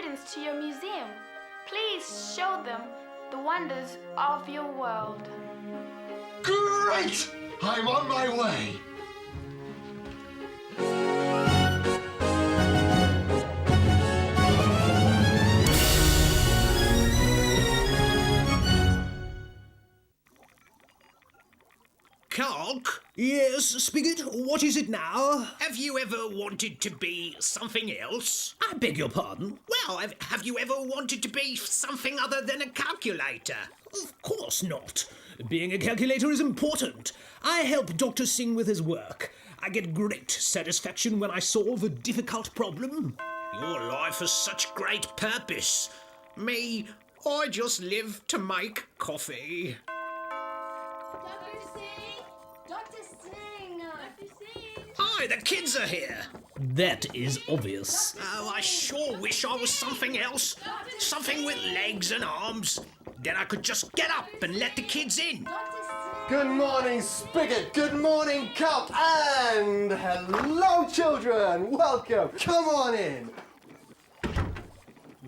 students to your museum. Please show them the wonders of your world. Great! I'm on my way. Cock? Yes, Spigot, what is it now? Have you ever wanted to be something else? I beg your pardon? Well, have you ever wanted to be something other than a calculator? Of course not. Being a calculator is important. I help Dr. Singh with his work. I get great satisfaction when I solve a difficult problem. Your life has such great purpose. Me, I just live to make coffee. Dr. Singh! Dr. Singh! Dr. Singh! Hi, the kids are here. That is obvious. Oh, I sure wish I was something else. Something with legs and arms. Then I could just get up and let the kids in. Good morning, Spigot. Good morning, Cock. And hello, children. Welcome. Come on in.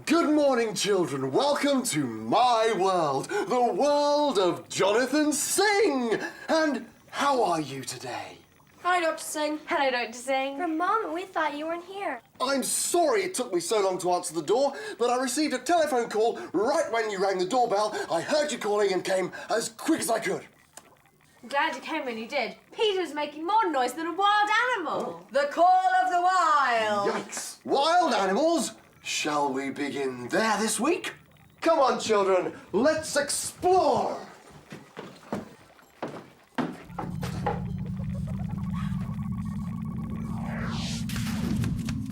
Good morning, children. Welcome to my world, the world of Jonathan Singh. And how are you today? Hi, Dr. Singh. Hello, Dr. Singh. For a moment, we thought you weren't here. I'm sorry it took me so long to answer the door, but I received a telephone call right when you rang the doorbell. I heard you calling and came as quick as I could. I'm glad you came when you did. Peter's making more noise than a wild animal. The call of the wild. Yikes. Wild animals? Shall we begin there this week? Come on, children. Let's explore.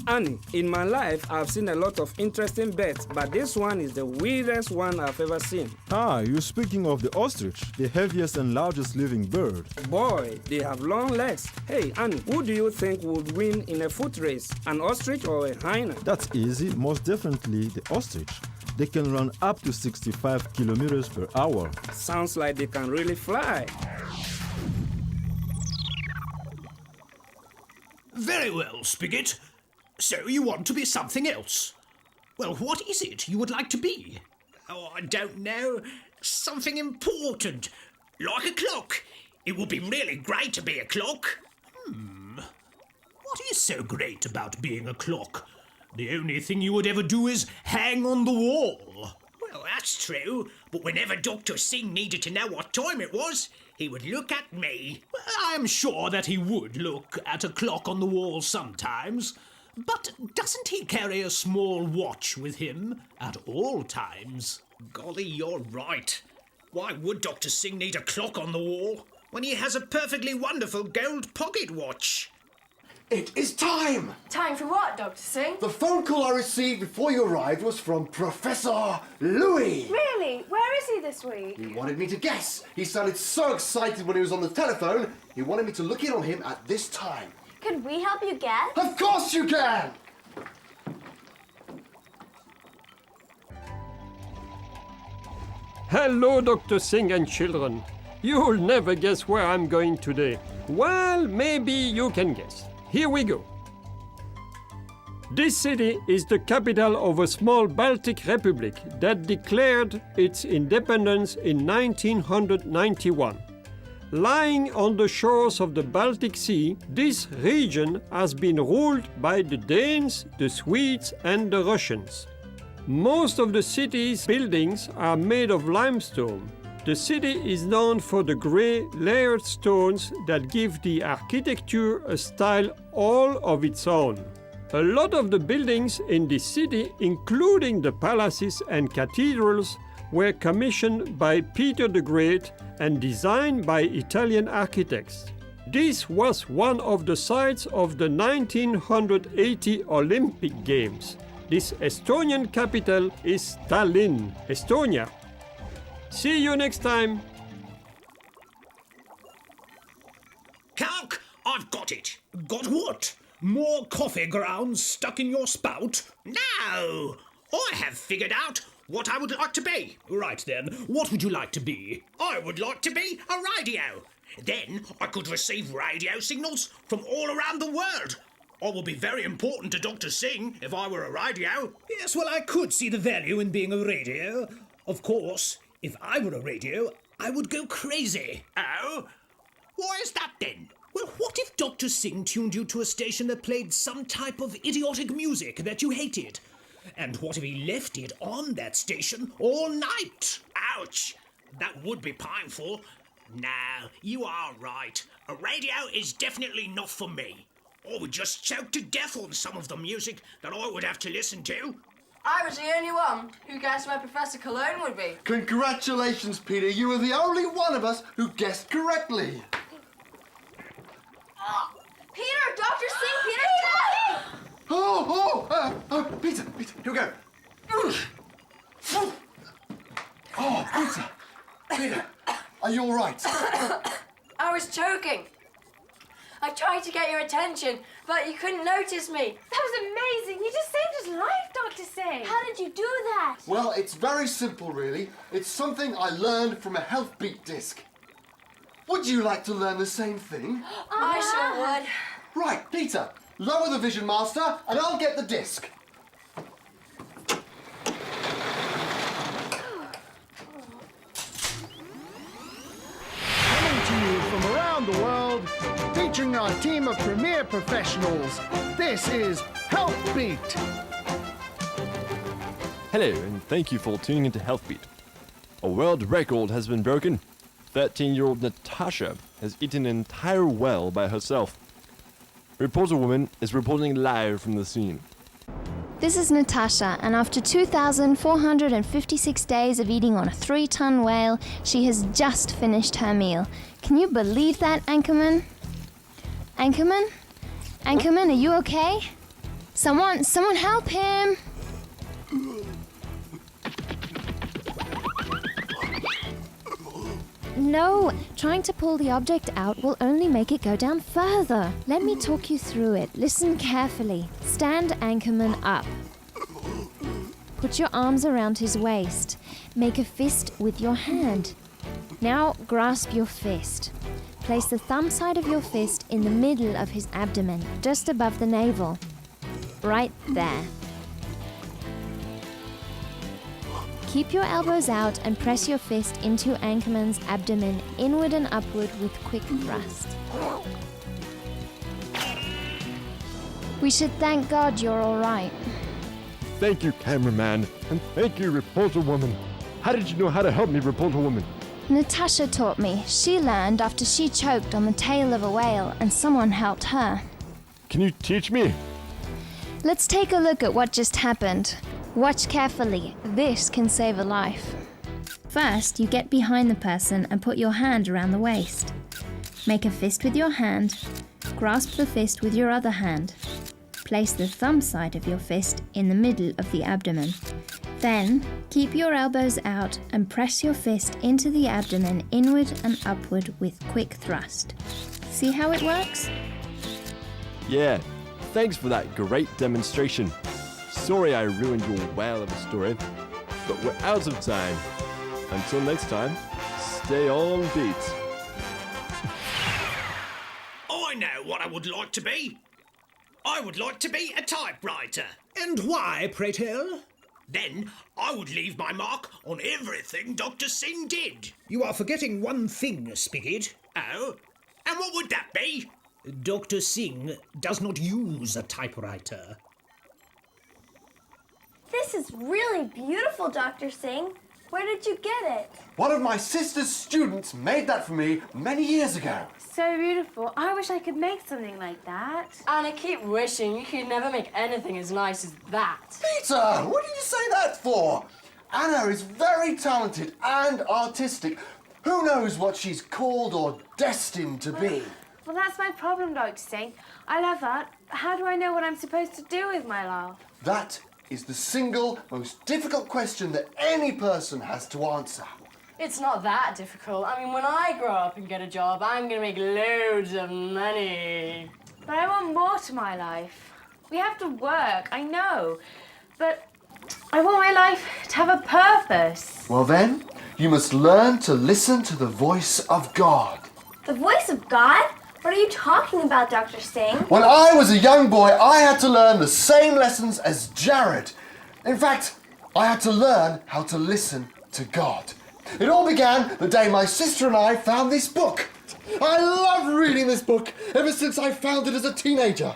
Annie, in my life, I've seen a lot of interesting birds, but this one is the weirdest one I've ever seen. Ah, you're speaking of the ostrich, the heaviest and largest living bird. Boy, they have long legs. Hey, Annie, who do you think would win in a foot race, an ostrich or a hyena? That's easy, most definitely the ostrich. They can run up to 65 kilometers per hour. Sounds like they can really fly. Very well, Spigot. So you want to be something else. Well, what is it you would like to be? Oh, I don't know. Something important. Like a clock. It would be really great to be a clock. What is so great about being a clock? The only thing you would ever do is hang on the wall. Well, that's true. But whenever Dr. Singh needed to know what time it was, he would look at me. Well, I am sure that he would look at a clock on the wall sometimes. But doesn't he carry a small watch with him at all times? Golly, you're right. Why would Dr. Singh need a clock on the wall when he has a perfectly wonderful gold pocket watch? It is time! Time for what, Dr. Singh? The phone call I received before you arrived was from Professor Louie. Really? Where is he this week? He wanted me to guess. He sounded so excited when he was on the telephone, he wanted me to look in on him at this time. Could we help you guess? Of course you can! Hello, Dr. Singh and children. You'll never guess where I'm going today. Well, maybe you can guess. Here we go. This city is the capital of a small Baltic republic that declared its independence in 1991. Lying on the shores of the Baltic Sea, this region has been ruled by the Danes, the Swedes, and the Russians. Most of the city's buildings are made of limestone. The city is known for the grey, layered stones that give the architecture a style all of its own. A lot of the buildings in this city, including the palaces and cathedrals, were commissioned by Peter the Great and designed by Italian architects. This was one of the sites of the 1980 Olympic Games. This Estonian capital is Tallinn, Estonia. See you next time. Cock, I've got it. Got what? More coffee grounds stuck in your spout? No! I have figured out what I would like to be. Right then, what would you like to be? I would like to be a radio. Then I could receive radio signals from all around the world. I would be very important to Dr. Singh if I were a radio. Yes, well, I could see the value in being a radio. Of course, if I were a radio, I would go crazy. Oh? Why is that then? Well, what if Dr. Singh tuned you to a station that played some type of idiotic music that you hated? And what if he left it on that station all night? Ouch! That would be painful. No, you are right. A radio is definitely not for me. I would just choke to death on some of the music that I would have to listen to. I was the only one who guessed where Professor Cologne would be. Congratulations, Peter. You were the only one of us who guessed correctly. Oh, Peter! Dr. Singh! Peter's talking! Peter, here we go. Oh, Peter, are you all right? I was choking. I tried to get your attention, but you couldn't notice me. That was amazing. You just saved his life, Dr. Singh. How did you do that? Well, it's very simple, really. It's something I learned from a Healthbeat disc. Would you like to learn the same thing? I sure would. Right, Peter, lower the Vision Master and I'll get the disc. Coming to you from around the world, featuring our team of premier professionals, this is Healthbeat. Hello, and thank you for tuning into Healthbeat. A world record has been broken. 13-year-old Natasha has eaten an entire whale by herself. Reporter Woman is reporting live from the scene. This is Natasha, and after 2,456 days of eating on a 3-ton whale, she has just finished her meal. Can you believe that, Anchorman? Anchorman? Anchorman, are you okay? Someone help him! No, trying to pull the object out will only make it go down further. Let me talk you through it. Listen carefully. Stand Anchorman up. Put your arms around his waist. Make a fist with your hand. Now grasp your fist. Place the thumb side of your fist in the middle of his abdomen, just above the navel. Right there. Keep your elbows out and press your fist into Anchorman's abdomen, inward and upward with quick thrust. We should thank God you're all right. Thank you, cameraman, and thank you, Reporter Woman. How did you know how to help me, Reporter Woman? Natasha taught me. She learned after she choked on the tail of a whale and someone helped her. Can you teach me? Let's take a look at what just happened. Watch carefully. This can save a life. First, you get behind the person and put your hand around the waist. Make a fist with your hand. Grasp the fist with your other hand. Place the thumb side of your fist in the middle of the abdomen. Then, keep your elbows out and press your fist into the abdomen inward and upward with quick thrust. See how it works? Yeah, thanks for that great demonstration. Sorry I ruined your whale of a story, but we're out of time. Until next time, stay on beat. I know what I would like to be. I would like to be a typewriter. And why, pray tell? Then I would leave my mark on everything Dr. Singh did. You are forgetting one thing, Spigot. Oh? And what would that be? Dr. Singh does not use a typewriter. This is really beautiful, Dr. Singh. Where did you get it? One of my sister's students made that for me many years ago. So beautiful. I wish I could make something like that. And I keep wishing you could never make anything as nice as that. Peter, what did you say that for? Anna is very talented and artistic. Who knows what she's called or destined to be? Well, that's my problem, Dr. Singh. I love art. How do I know what I'm supposed to do with my life? That is the single most difficult question that any person has to answer. It's not that difficult. I mean, when I grow up and get a job, I'm going to make loads of money. But I want more to my life. We have to work, I know. But I want my life to have a purpose. Well then, you must learn to listen to the voice of God. The voice of God? What are you talking about, Dr. Singh? When I was a young boy, I had to learn the same lessons as Jared. In fact, I had to learn how to listen to God. It all began the day my sister and I found this book. I love reading this book ever since I found it as a teenager.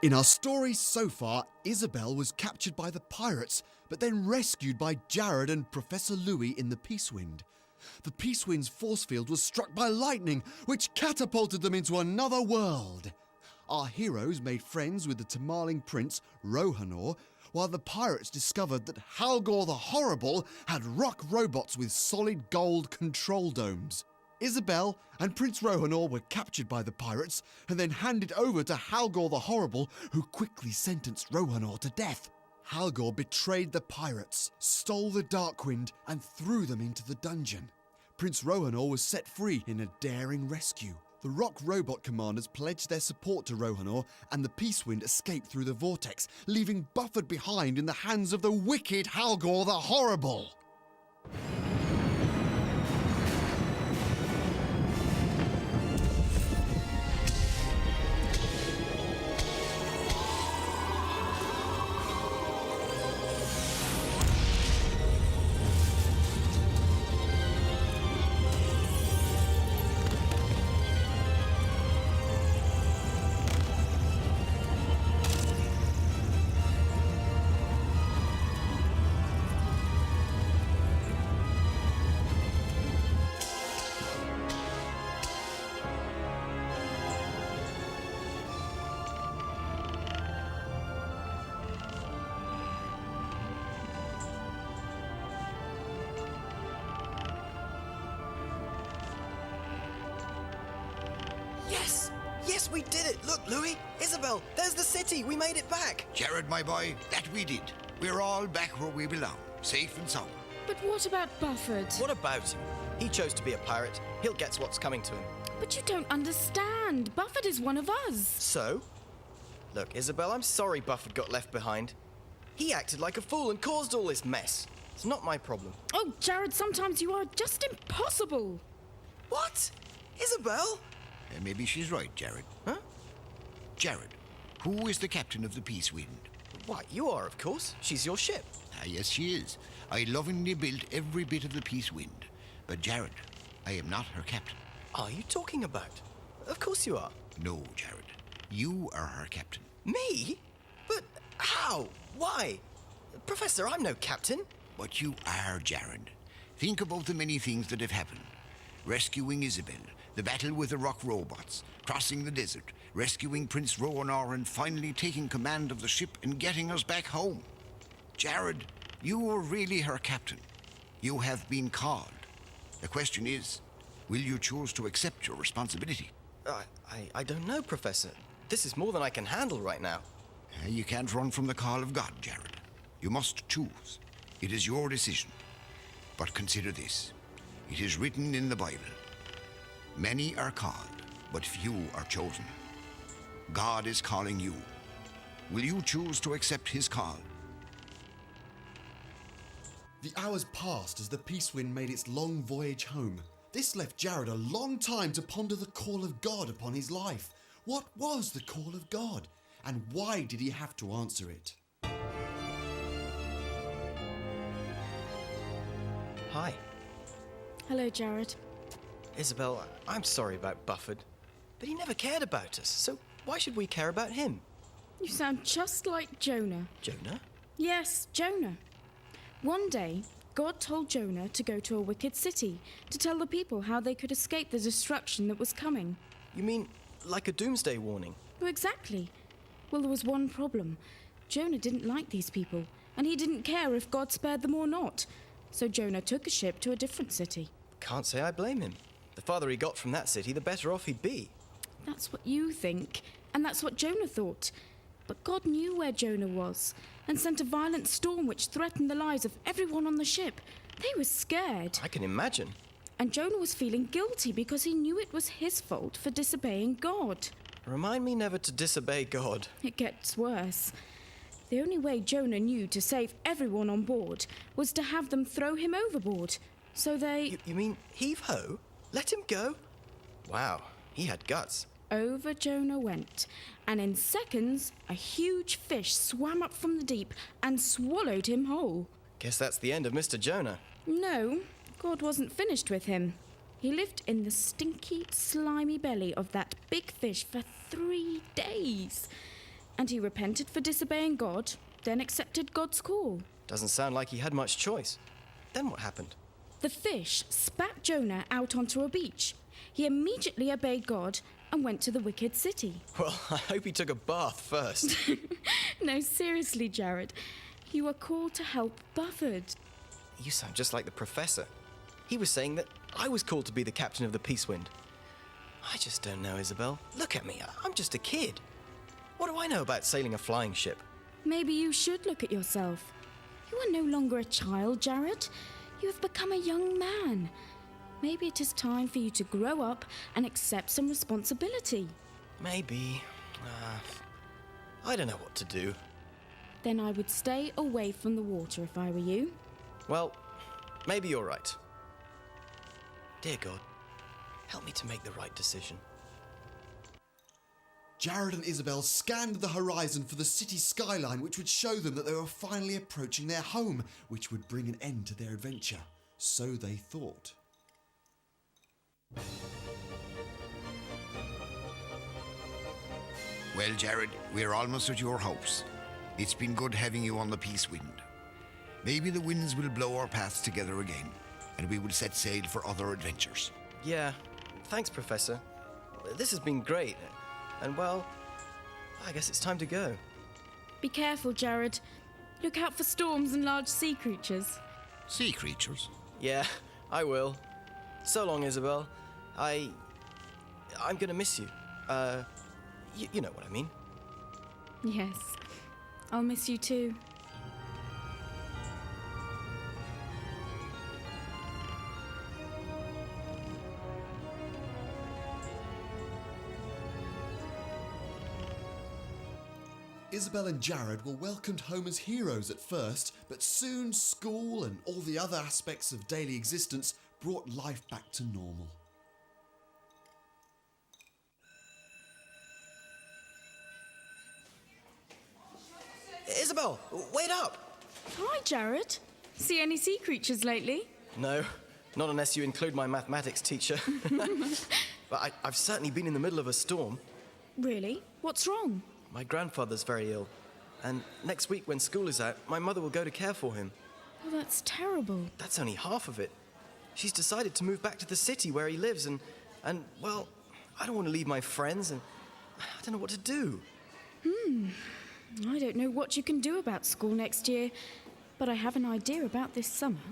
In our story so far, Isabelle was captured by the pirates, but then rescued by Jared and Professor Louie in the Peace Wind. The Peace Wind's force field was struck by lightning, which catapulted them into another world. Our heroes made friends with the Tamarling prince, Rohanor, while the pirates discovered that Halgor the Horrible had rock robots with solid gold control domes. Isabelle and Prince Rohanor were captured by the pirates and then handed over to Halgor the Horrible, who quickly sentenced Rohanor to death. Halgor betrayed the pirates, stole the Darkwind, and threw them into the dungeon. Prince Rohanor was set free in a daring rescue. The rock robot commanders pledged their support to Rohanor, and the Peace Wind escaped through the vortex, leaving Buffford behind in the hands of the wicked Halgor the Horrible. Yes! Yes, we did it! Look, Louie! Isabelle! There's the city! We made it back! Jared, my boy, that we did. We're all back where we belong, safe and sound. But what about Buffford? What about him? He chose to be a pirate. He'll get what's coming to him. But you don't understand. Buffford is one of us. So? Look, Isabelle, I'm sorry Buffford got left behind. He acted like a fool and caused all this mess. It's not my problem. Oh, Jared, sometimes you are just impossible. What? Isabelle? Maybe she's right, Jared. Huh? Jared, who is the captain of the Peace Wind? Why, you are, of course. She's your ship. Ah, yes, she is. I lovingly built every bit of the Peace Wind. But Jared, I am not her captain. Are you talking about? Of course you are. No, Jared. You are her captain. Me? But how? Why? Professor, I'm no captain. But you are, Jared. Think about the many things that have happened. Rescuing Isabelle, the battle with the rock robots, crossing the desert, rescuing Prince Rohanor, and finally taking command of the ship and getting us back home. Jared, you are really her captain. You have been called. The question is, will you choose to accept your responsibility? I don't know, Professor. This is more than I can handle right now. You can't run from the call of God, Jared. You must choose. It is your decision. But consider this. It is written in the Bible. Many are called, but few are chosen. God is calling you. Will you choose to accept his call? The hours passed as the Peace Wind made its long voyage home. This left Jared a long time to ponder the call of God upon his life. What was the call of God? And why did he have to answer it? Hi. Hello, Jared. Isabelle, I'm sorry about Buffford, but he never cared about us, so why should we care about him? You sound just like Jonah. Jonah? Yes, Jonah. One day, God told Jonah to go to a wicked city to tell the people how they could escape the destruction that was coming. You mean like a doomsday warning? Well, exactly. Well, there was one problem. Jonah didn't like these people, and he didn't care if God spared them or not. So Jonah took a ship to a different city. Can't say I blame him. The farther he got from that city, the better off he'd be. That's what you think, and that's what Jonah thought. But God knew where Jonah was, and sent a violent storm which threatened the lives of everyone on the ship. They were scared. I can imagine. And Jonah was feeling guilty because he knew it was his fault for disobeying God. Remind me never to disobey God. It gets worse. The only way Jonah knew to save everyone on board was to have them throw him overboard. So they... You mean heave-ho? Let him go? Wow, he had guts. Over Jonah went, and in seconds, a huge fish swam up from the deep and swallowed him whole. Guess that's the end of Mr. Jonah. No, God wasn't finished with him. He lived in the stinky, slimy belly of that big fish for 3 days. And he repented for disobeying God, then accepted God's call. Doesn't sound like he had much choice. Then what happened? The fish spat Jonah out onto a beach. He immediately obeyed God and went to the wicked city. Well, I hope he took a bath first. No, seriously, Jared. You were called to help Buffford. You sound just like the professor. He was saying that I was called to be the captain of the Peacewind. I just don't know, Isabelle. Look at me. I'm just a kid. What do I know about sailing a flying ship? Maybe you should look at yourself. You are no longer a child, Jared. You have become a young man. Maybe it is time for you to grow up and accept some responsibility. Maybe. I don't know what to do. Then I would stay away from the water if I were you. Well, maybe you're right. Dear God, help me to make the right decision. Jared and Isabelle scanned the horizon for the city skyline, which would show them that they were finally approaching their home, which would bring an end to their adventure. So they thought. Well, Jared, we're almost at your house. It's been good having you on the Peacewind. Maybe the winds will blow our paths together again, and we will set sail for other adventures. Yeah, thanks, Professor. This has been great. And well, I guess it's time to go. Be careful, Jared. Look out for storms and large sea creatures. Sea creatures? Yeah, I will. So long, Isabelle. I'm gonna miss you. You know what I mean. Yes, I'll miss you too. Isabelle and Jared were welcomed home as heroes at first, but soon school and all the other aspects of daily existence brought life back to normal. Isabelle, wait up! Hi, Jared. See any sea creatures lately? No, not unless you include my mathematics teacher. But I've certainly been in the middle of a storm. Really? What's wrong? My grandfather's very ill, and next week when school is out, my mother will go to care for him. Oh, that's terrible. That's only half of it. She's decided to move back to the city where he lives, and well, I don't want to leave my friends, and I don't know what to do. I don't know what you can do about school next year, but I have an idea about this summer.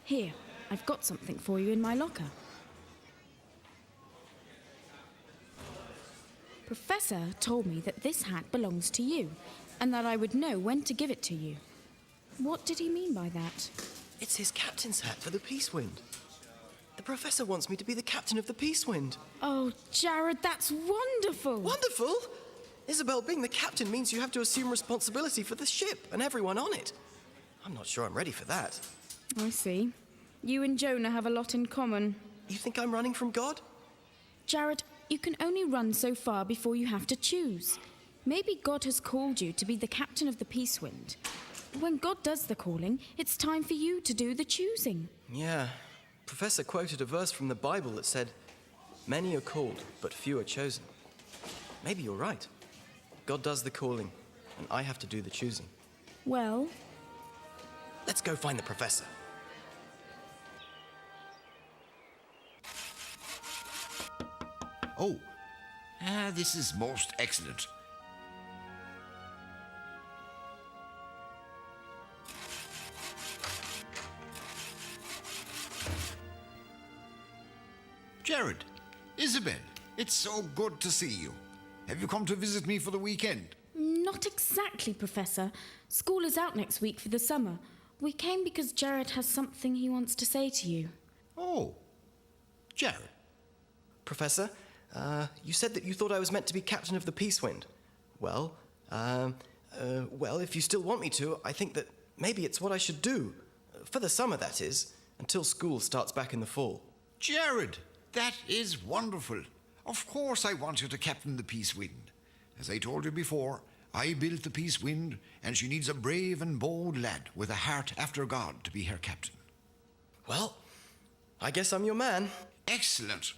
Here, I've got something for you in my locker. Professor told me that this hat belongs to you, and that I would know when to give it to you. What did he mean by that? It's his captain's hat for the Peacewind. The professor wants me to be the captain of the Peacewind. Oh, Jared, that's wonderful! Wonderful? Isabelle, being the captain means you have to assume responsibility for the ship and everyone on it. I'm not sure I'm ready for that. I see. You and Jonah have a lot in common. You think I'm running from God? Jared, you can only run so far before you have to choose. Maybe God has called you to be the captain of the Peacewind. When God does the calling, it's time for you to do the choosing. Yeah, Professor quoted a verse from the Bible that said, "Many are called, but few are chosen." Maybe you're right. God does the calling, and I have to do the choosing. Well, let's go find the professor. Oh, this is most excellent. Jared, Isabelle, it's so good to see you. Have you come to visit me for the weekend? not exactly, Professor. School is out next week for the summer. We came because Jared has something he wants to say to you. Oh, Jared. Professor, you said that you thought I was meant to be captain of the Peacewind. Well, if you still want me to, I think that maybe it's what I should do. For the summer, that is, until school starts back in the fall. Jared, that is wonderful. Of course I want you to captain the Peacewind. As I told you before, I built the Peacewind, and she needs a brave and bold lad with a heart after God to be her captain. Well, I guess I'm your man. Excellent.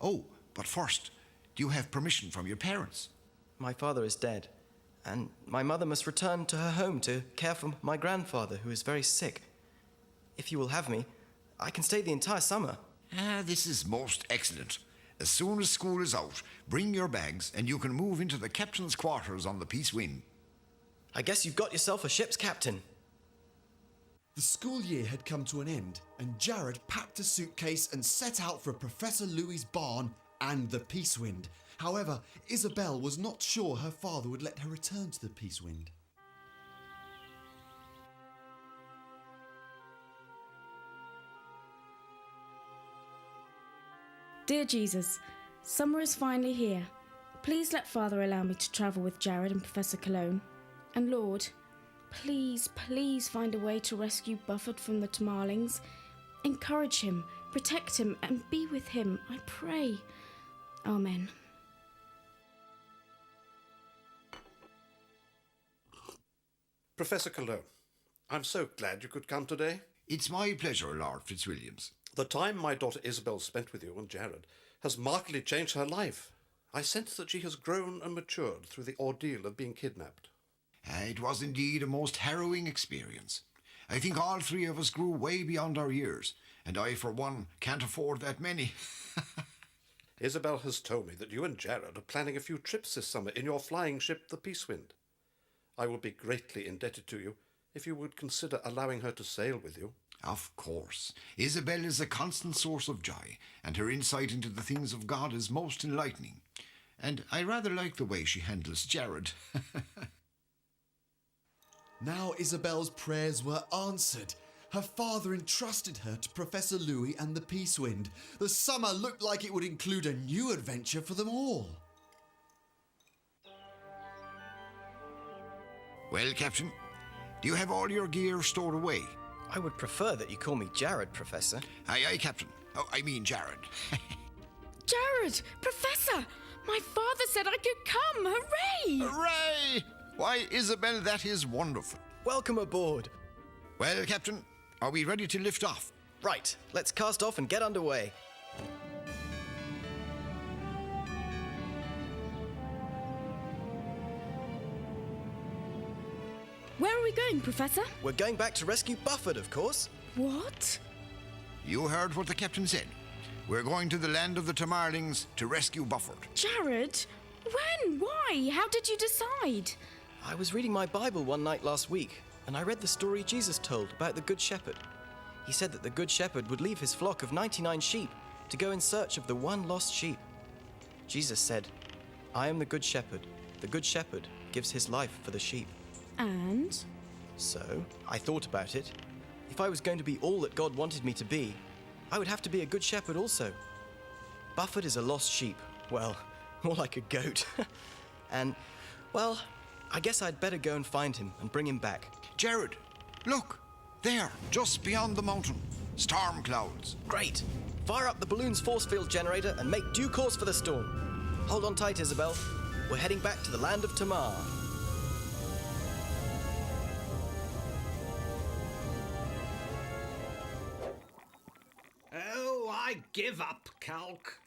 Oh, but first, do you have permission from your parents? My father is dead, and my mother must return to her home to care for my grandfather, who is very sick. If you will have me, I can stay the entire summer. This is most excellent. As soon as school is out, bring your bags and you can move into the captain's quarters on the Peacewind. I guess you've got yourself a ship's captain. The school year had come to an end, and Jared packed a suitcase and set out for Professor Louie's barn and the Peacewind. However, Isabelle was not sure her father would let her return to the Peacewind. Dear Jesus, summer is finally here. Please let Father allow me to travel with Jared and Professor Cologne. And Lord, please find a way to rescue Buffford from the Tamarlings. Encourage him, protect him, and be with him, I pray. Amen. Professor Cologne, I'm so glad you could come today. It's my pleasure, Lord Fitzwilliams. The time my daughter Isabelle spent with you and Jared has markedly changed her life. I sense that she has grown and matured through the ordeal of being kidnapped. It was indeed a most harrowing experience. I think all three of us grew way beyond our years, and I, for one, can't afford that many. Isabelle has told me that you and Jared are planning a few trips this summer in your flying ship, the Peacewind. I will be greatly indebted to you if you would consider allowing her to sail with you. Of course. Isabelle is a constant source of joy, and her insight into the things of God is most enlightening. And I rather like the way she handles Jared. Now Isabelle's prayers were answered. Her father entrusted her to Professor Louie and the Peacewind. The summer looked like it would include a new adventure for them all. Well, Captain, do you have all your gear stored away? I would prefer that you call me Jared, Professor. Aye, aye, Captain. Oh, I mean Jared. Jared! Professor! My father said I could come! Hooray! Hooray! Why, Isabelle, that is wonderful. Welcome aboard. Well, Captain, are we ready to lift off? Right, let's cast off and get underway. Where are we going, Professor? We're going back to rescue Buffford, of course. What? You heard what the captain said. We're going to the land of the Tamarlings to rescue Buffford. Jared? When? Why? How did you decide? I was reading my Bible one night last week, and I read the story Jesus told about the Good Shepherd. He said that the Good Shepherd would leave his flock of 99 sheep to go in search of the one lost sheep. Jesus said, "I am the Good Shepherd. The Good Shepherd gives his life for the sheep." And? So, I thought about it. If I was going to be all that God wanted me to be, I would have to be a good shepherd also. Buffford is a lost sheep. Well, more like a goat. And, well, I guess I'd better go and find him and bring him back. Jared, look! There, just beyond the mountain. Storm clouds. Great! Fire up the balloon's force field generator and make due course for the storm. Hold on tight, Isabelle. We're heading back to the land of Tamar. give up, Calc.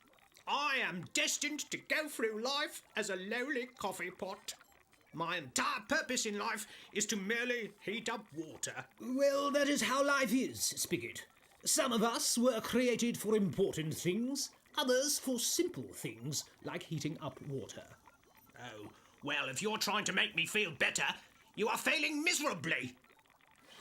I am destined to go through life as a lowly coffee pot. My entire purpose in life is to merely heat up water. Well, that is how life is, Spigot. Some of us were created for important things, others for simple things, like heating up water. Oh, well, if you're trying to make me feel better, you are failing miserably.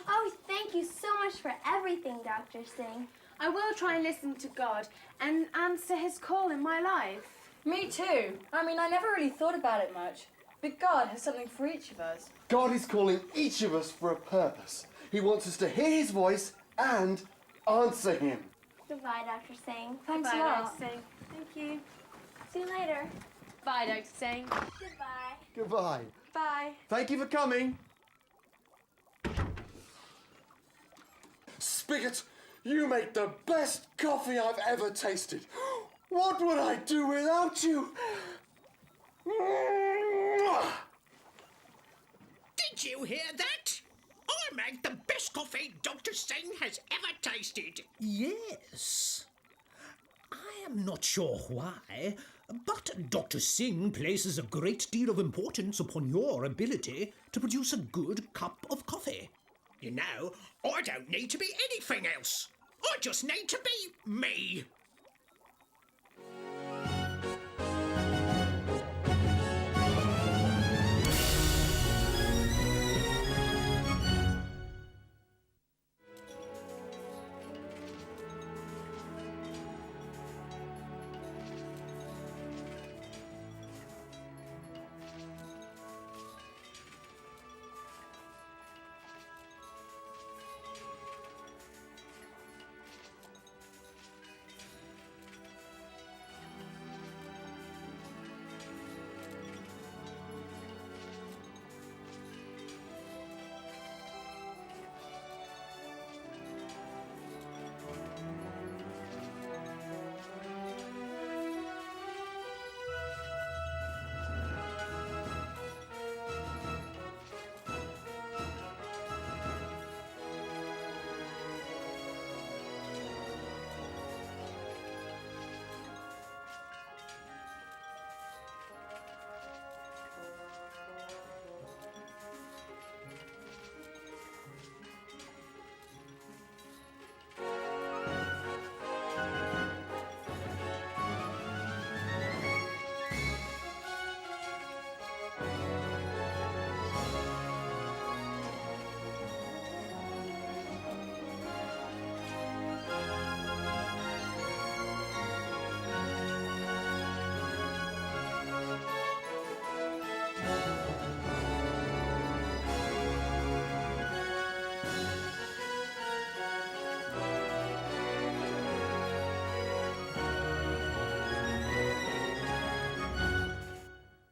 Oh, thank you so much for everything, Dr. Singh. I will try and listen to God and answer his call in my life. Me too. I mean, I never really thought about it much. But God has something for each of us. God is calling each of us for a purpose. He wants us to hear his voice and answer him. Goodbye, Dr. Singh. Thanks Goodbye, a lot. Dr. Singh. Thank you. See you later. Bye, Dr. Singh. Goodbye. Goodbye. Bye. Thank you for coming. Spigot, you make the best coffee I've ever tasted. What would I do without you? Did you hear that? I make the best coffee Dr. Singh has ever tasted. Yes. I am not sure why, but Dr. Singh places a great deal of importance upon your ability to produce a good cup of coffee. You know, I don't need to be anything else. I just need to be me.